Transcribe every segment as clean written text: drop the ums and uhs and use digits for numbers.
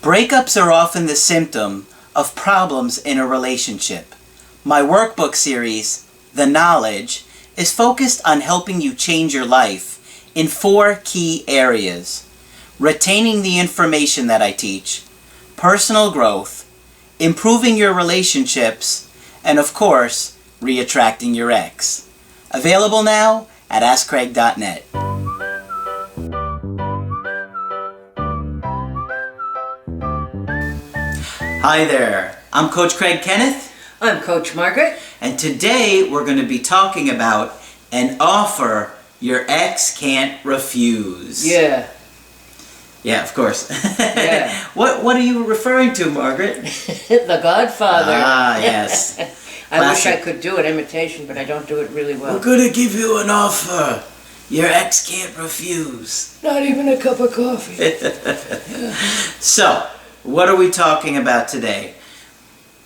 Breakups are often the symptom of problems in a relationship. My workbook series, The Knowledge, is focused on helping you change your life in 4 key areas: retaining the information that I teach, personal growth, improving your relationships, and of course, re-attracting your ex. Available now at AskCraig.net. Hi there, I'm Coach Craig Kenneth. I'm Coach Margaret. And today we're going to be talking about an offer your ex can't refuse. Yeah. Yeah, of course. Yeah. What are you referring to, Margaret? The Godfather. Ah, yes. I wish I Classic. could do an imitation, but I don't do it really well. We're going to give you an offer your ex can't refuse. Not even a cup of coffee. So, what are we talking about today?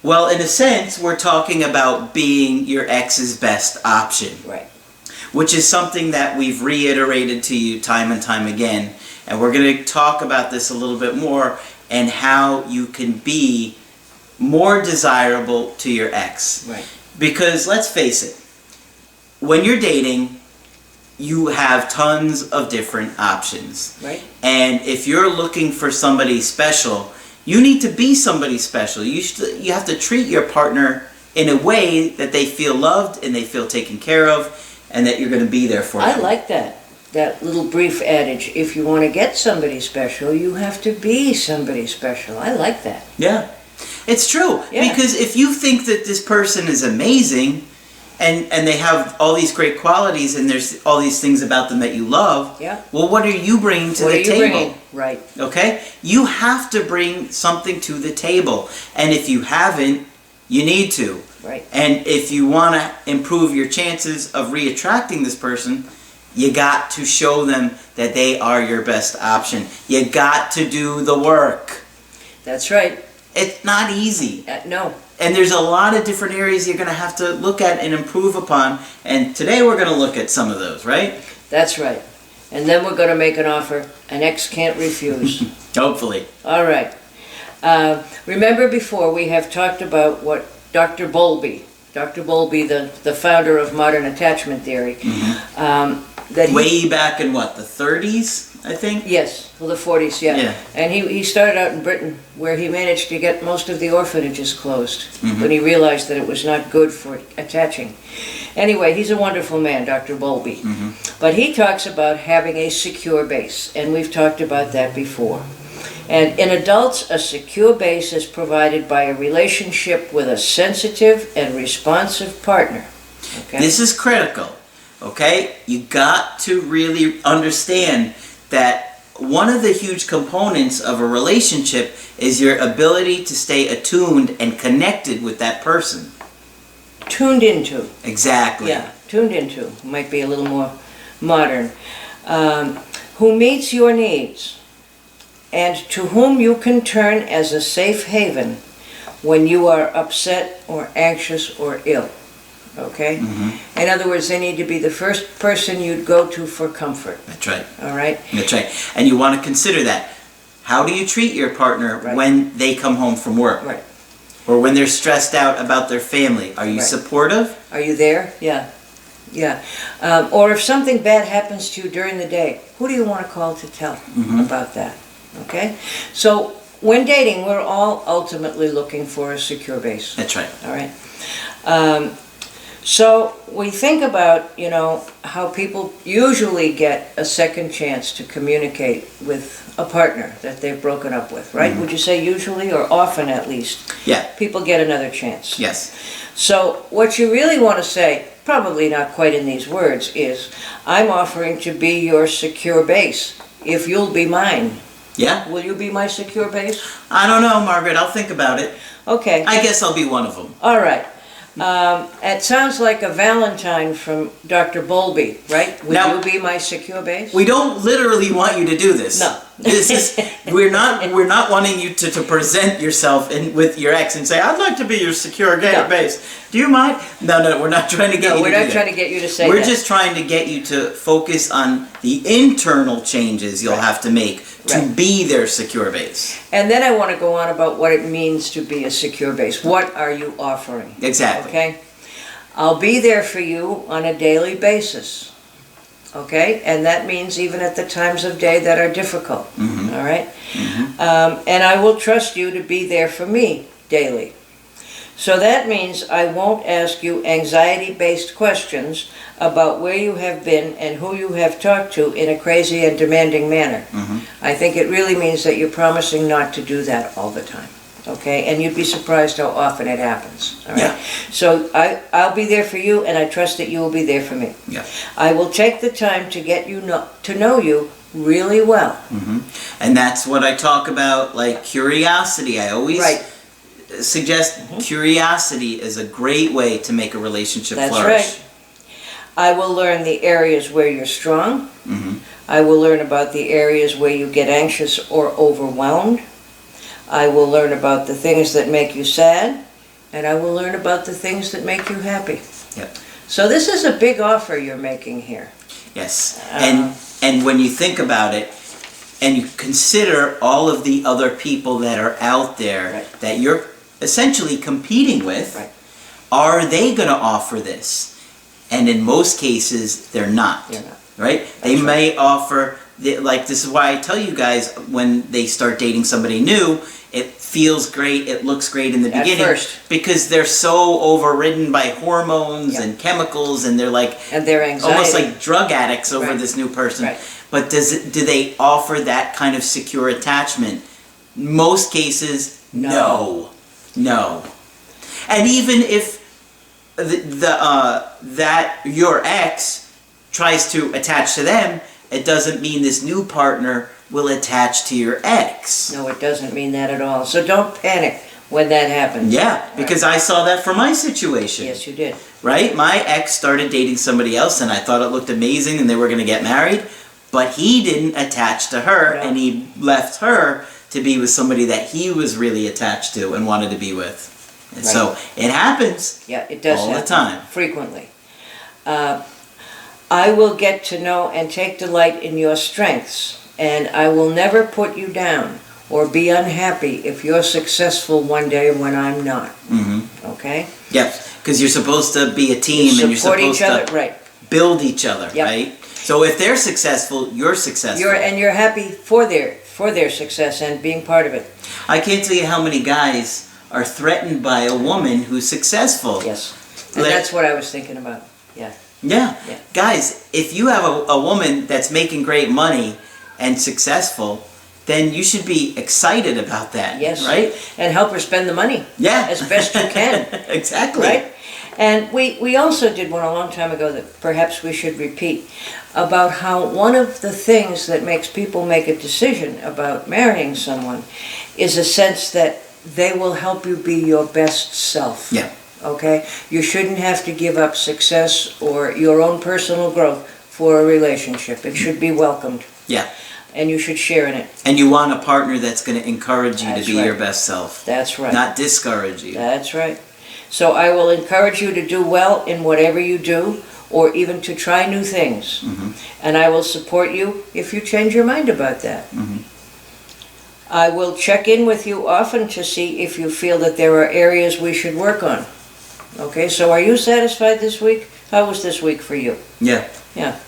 Well, in a sense, we're talking about being your ex's best option. Right. Which is something that we've reiterated to you time and time again. And we're going to talk about this a little bit more and how you can be more desirable to your ex. Right. Because let's face it, when you're dating, you have tons of different options. Right. And if you're looking for somebody special, you need to be somebody special. You have to treat your partner in a way that they feel loved and they feel taken care of and that you're going to be there for them. I like that little brief adage. If you want to get somebody special, you have to be somebody special. I like that. Yeah. It's true. Yeah. Because if you think that this person is amazing and they have all these great qualities and there's all these things about them that you love, Yeah. well, what are you bringing to What the are you table? bringing? Right. Okay? You have to bring something to the table. And if you haven't, you need to. Right. And if you want to improve your chances of re-attracting this person, you got to show them that they are your best option. You got to do the work. That's right. It's not easy. No. And there's a lot of different areas you're going to have to look at and improve upon. And today we're going to look at some of those, right? That's right. And then we're going to make an offer an ex can't refuse. Hopefully. All right. Remember before we have talked about what Dr. Bowlby, the founder of modern attachment theory, that he, Way back in what, the 30s, I think? yes, well, the 40s, yeah. Yeah. And he started out in Britain where he managed to get most of the orphanages closed when he realized that it was not good for attaching. Anyway, he's a wonderful man, Dr. Bowlby. But he talks about having a secure base, and we've talked about that before. And in adults, a secure base is provided by a relationship with a sensitive and responsive partner. Okay? This is critical, okay? You got to really understand that one of the huge components of a relationship is your ability to stay attuned and connected with that person. Tuned into. Exactly. Yeah, tuned into. Might be a little more modern. Who meets your needs and to whom you can turn as a safe haven when you are upset or anxious or ill. Okay? In other words, they need to be the first person you'd go to for comfort. That's right. All right? That's right. And you want to consider that. How do you treat your partner Right. when they come home from work? Right. Or when they're stressed out about their family? Are you Right. supportive? Are you there? Yeah. Yeah. Or if something bad happens to you during the day, who do you want to call to tell about that? Okay? So when dating, we're all ultimately looking for a secure base. That's right. All right? So we think about, how people usually get a second chance to communicate with a partner that they've broken up with, right? Would you say usually or often at least? Yeah. People get another chance. Yes. So what you really want to say, probably not quite in these words, is I'm offering to be your secure base if you'll be mine. Yeah? Will you be my secure base? I don't know, Margaret. I'll think about it. Okay. I guess I'll be one of them. All right. It sounds like a Valentine from Dr. Bowlby, right? Will Now- you be my secure base? We don't literally want you to do this. No. This is we're not wanting you to present yourself with your ex and say, "I'd like to be your secure base. Do you mind?" No, we're not trying to get you. No, we're not trying to get you to say that. We're just trying to get you to focus on the internal changes you'll have to make to be their secure base. And then I want to go on about what it means to be a secure base. What are you offering? Exactly. Okay? I'll be there for you on a daily basis. Okay? And that means even at the times of day that are difficult. All right? And I will trust you to be there for me daily. So that means I won't ask you anxiety-based questions about where you have been and who you have talked to in a crazy and demanding manner. I think it really means that you're promising not to do that all the time. Okay, and you'd be surprised how often it happens. All right. So I'll be there for you, and I trust that you will be there for me. I will take the time to get to know you really well. And that's what I talk about, like curiosity. I always suggest curiosity is a great way to make a relationship flourish. That's right. I will learn the areas where you're strong. I will learn about the areas where you get anxious or overwhelmed. I will learn about the things that make you sad, and I will learn about the things that make you happy. So this is a big offer you're making here. Yes, and when you think about it, and you consider all of the other people that are out there that you're essentially competing with, are they going to offer this? And in most cases, they're not. Right? They may offer, like this is why I tell you guys, when they start dating somebody new, it feels great, it looks great in the beginning, because they're so overridden by hormones and chemicals, and they're like, and their anxiety, almost like drug addicts over this new person. But do they offer that kind of secure attachment? Most cases, no. And even if that your ex tries to attach to them, it doesn't mean this new partner will attach to your ex. No, it doesn't mean that at all. So don't panic when that happens. Yeah, because I saw that for my situation. Yes, you did. Right? My ex started dating somebody else, and I thought it looked amazing, and they were going to get married, but he didn't attach to her, and he left her to be with somebody that he was really attached to and wanted to be with. And so it happens. Yeah, it does all the time. Frequently. I will get to know and take delight in your strengths, and I will never put you down or be unhappy if you're successful one day when I'm not. Okay? Yes, because you're supposed to be a team, and you're supposed to build each other, right? So if they're successful, you're successful. You're happy for their success and being part of it. I can't tell you how many guys are threatened by a woman who's successful. Yes, and that's what I was thinking about. Yeah. Guys, if you have a woman that's making great money and successful, then you should be excited about that. Yes. Right? And help her spend the money. Yeah. As best you can. Exactly. Right? And we also did one a long time ago that perhaps we should repeat, about how one of the things that makes people make a decision about marrying someone is a sense that they will help you be your best self. Yeah. Okay? You shouldn't have to give up success or your own personal growth for a relationship. It should be welcomed. Yeah. And you should share in it. And you want a partner that's going to encourage you to be your best self. That's right. Not discourage you. That's right. So I will encourage you to do well in whatever you do, or even to try new things. And I will support you if you change your mind about that. I will check in with you often to see if you feel that there are areas we should work on. Okay, so are you satisfied this week? How was this week for you? Yeah. Yeah.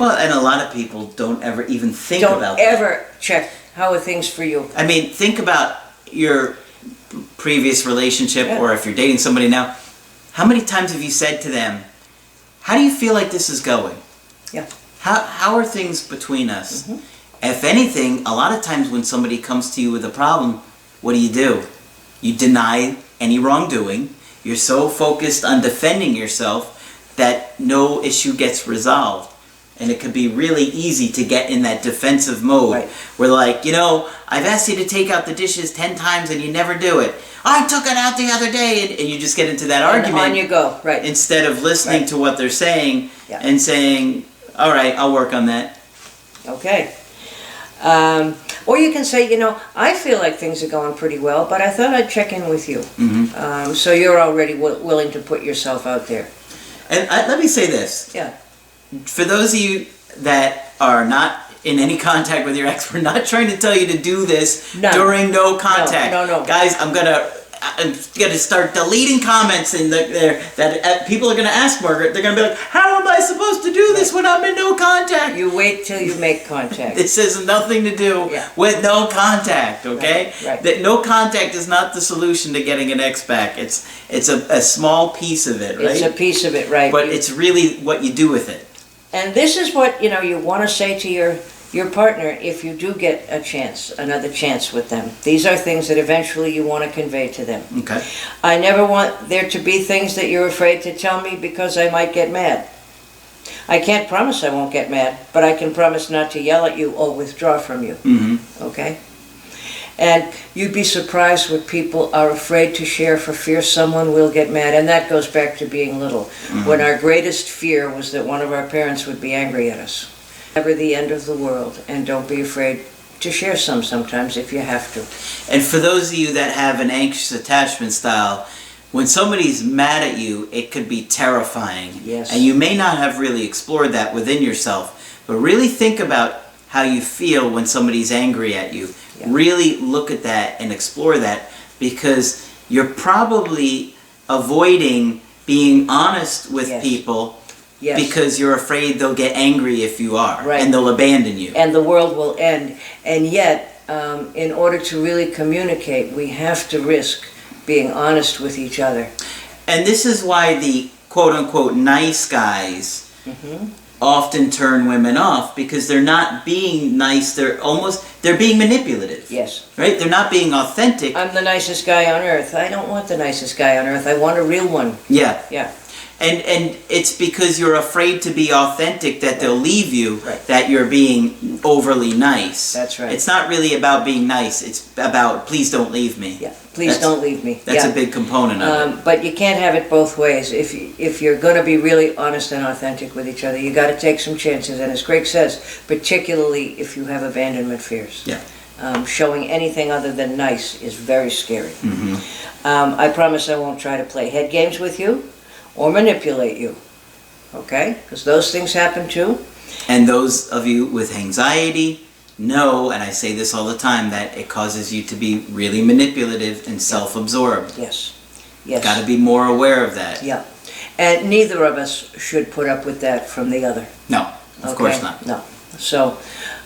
Well, and a lot of people don't ever even think about that. Don't ever check how are things for you. I mean, think about your previous relationship, or if you're dating somebody now. How many times have you said to them, how do you feel like this is going? Yeah. How are things between us? If anything, a lot of times when somebody comes to you with a problem, what do? You deny any wrongdoing. You're so focused on defending yourself that no issue gets resolved. And it could be really easy to get in that defensive mode where, like, I've asked you to take out the dishes 10 times and you never do it. I took it out the other day, and you just get into that argument. On you go, instead of listening to what they're saying and saying, all right, I'll work on that. Okay. Or you can say, I feel like things are going pretty well, but I thought I'd check in with you. So you're already willing to put yourself out there. And let me say this. Yeah. For those of you that are not in any contact with your ex, we're not trying to tell you to do this during no contact. No. Guys, I'm gonna start deleting comments in there that people are gonna ask Margaret. They're gonna be like, "How am I supposed to do this when I'm in no contact?" You wait till you make contact. This has nothing to do with no contact, okay? Right. That no contact is not the solution to getting an ex back. It's a small piece of it, right? It's a piece of it, right? But it's really what you do with it. And this is what you want to say to your partner if you do get another chance with them. These are things that eventually you want to convey to them. Okay. I never want there to be things that you're afraid to tell me because I might get mad. I can't promise I won't get mad, but I can promise not to yell at you or withdraw from you. Okay? And you'd be surprised what people are afraid to share for fear someone will get mad. And that goes back to being little, when our greatest fear was that one of our parents would be angry at us. Never the end of the world, and don't be afraid to share sometimes if you have to. And for those of you that have an anxious attachment style, when somebody's mad at you, it could be terrifying. Yes. And you may not have really explored that within yourself, but really think about how you feel when somebody's angry at you. Yeah. Really look at that and explore that, because you're probably avoiding being honest with people because you're afraid they'll get angry if you are, and they'll abandon you. And the world will end. And yet, in order to really communicate, we have to risk being honest with each other. And this is why the quote-unquote nice guys often turn women off, because they're not being nice, they're being manipulative. Yes. Right? They're not being authentic. I'm the nicest guy on earth. I don't want the nicest guy on earth. I want a real one. Yeah. Yeah. And it's because you're afraid to be authentic that they'll leave you that you're being overly nice. That's right. It's not really about being nice. It's about, please don't leave me. Yeah. Please don't leave me. That's a big component of it. But you can't have it both ways. If you're going to be really honest and authentic with each other, you got to take some chances. And as Greg says, particularly if you have abandonment fears. Yeah. Showing anything other than nice is very scary. I promise I won't try to play head games with you or manipulate you. Okay? Because those things happen too. And those of you with anxiety know, and I say this all the time, that it causes you to be really manipulative and self-absorbed. Yes. Yes. Got to be more aware of that. Yeah. And neither of us should put up with that from the other. No, of course not. No. So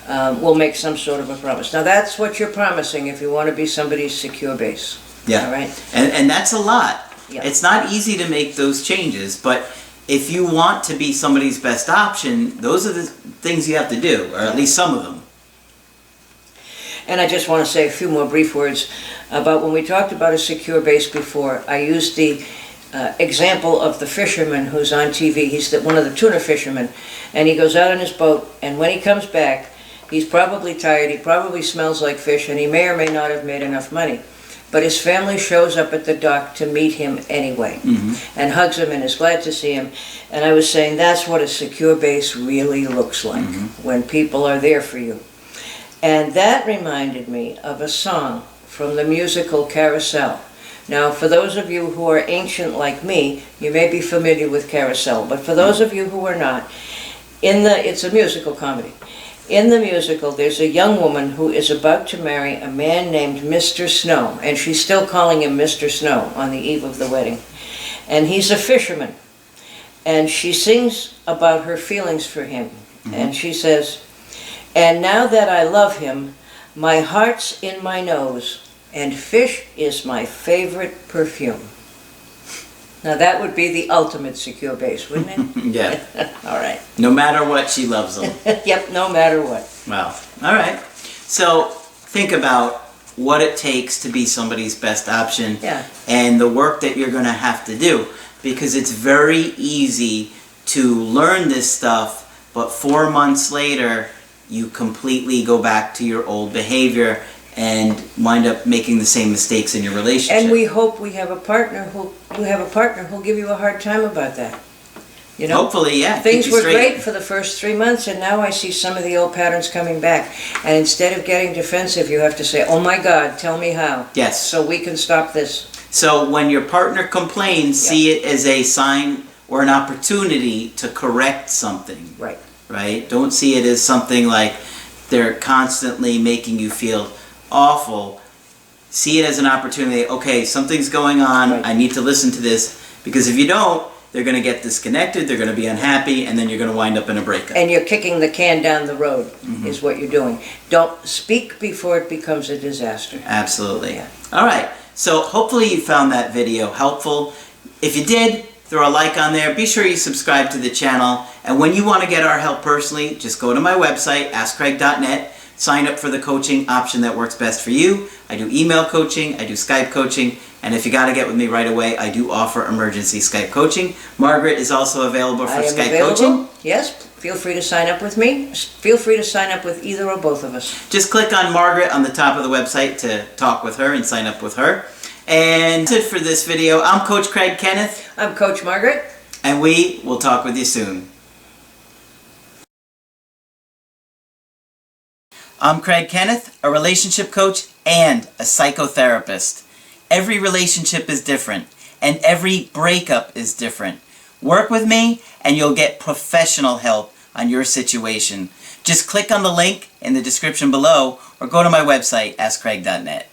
we'll make some sort of a promise. Now that's what you're promising if you want to be somebody's secure base. Yeah. All right? And that's a lot. Yeah. It's not easy to make those changes, but if you want to be somebody's best option, those are the things you have to do, or at least some of them. And I just want to say a few more brief words about when we talked about a secure base before. I used the example of the fisherman who's on TV. He's one of the tuna fishermen, and he goes out on his boat, and when he comes back, he's probably tired, he probably smells like fish, and he may or may not have made enough money. But his family shows up at the dock to meet him anyway, and hugs him and is glad to see him. And I was saying that's what a secure base really looks like, when people are there for you. And that reminded me of a song from the musical Carousel. Now, for those of you who are ancient like me, you may be familiar with Carousel, but for those of you who are not, it's a musical comedy. In the musical, there's a young woman who is about to marry a man named Mr. Snow, and she's still calling him Mr. Snow on the eve of the wedding. And he's a fisherman, and she sings about her feelings for him, and she says, "And now that I love him, my heart's in my nose, and fish is my favorite perfume." Now that would be the ultimate secure base, wouldn't it? Yeah. All right. No matter what, she loves them. Yep, no matter what. Wow. All right. So think about what it takes to be somebody's best option, and the work that you're going to have to do, because it's very easy to learn this stuff, but 4 months later you completely go back to your old behavior and wind up making the same mistakes in your relationship. And we hope we have a partner who'll give you a hard time about that. You know? Hopefully, yeah. Things keep you were straight. great for the first 3 months, and now I see some of the old patterns coming back. And instead of getting defensive, you have to say, oh my God, tell me how. Yes. So we can stop this. So when your partner complains, see it as a sign or an opportunity to correct something. Right. Right? Don't see it as something like they're constantly making you feel awful. See it as an opportunity. Okay, something's going on. Right. I need to listen to this. Because if you don't, they're going to get disconnected, they're going to be unhappy, and then you're going to wind up in a breakup. And you're kicking the can down the road, is what you're doing. Don't speak before it becomes a disaster. Absolutely. Yeah. All right. So hopefully you found that video helpful. If you did, throw a like on there. Be sure you subscribe to the channel. And when you want to get our help personally, just go to my website, askcraig.net. Sign up for the coaching option that works best for you. I do email coaching, I do Skype coaching, and if you got to get with me right away, I do offer emergency Skype coaching. Margaret is also available for Skype coaching. Yes, feel free to sign up with me. Feel free to sign up with either or both of us. Just click on Margaret on the top of the website to talk with her and sign up with her. And that's it for this video. I'm Coach Craig Kenneth. I'm Coach Margaret. And we will talk with you soon. I'm Craig Kenneth, a relationship coach and a psychotherapist. Every relationship is different, and every breakup is different. Work with me, and you'll get professional help on your situation. Just click on the link in the description below, or go to my website, askcraig.net.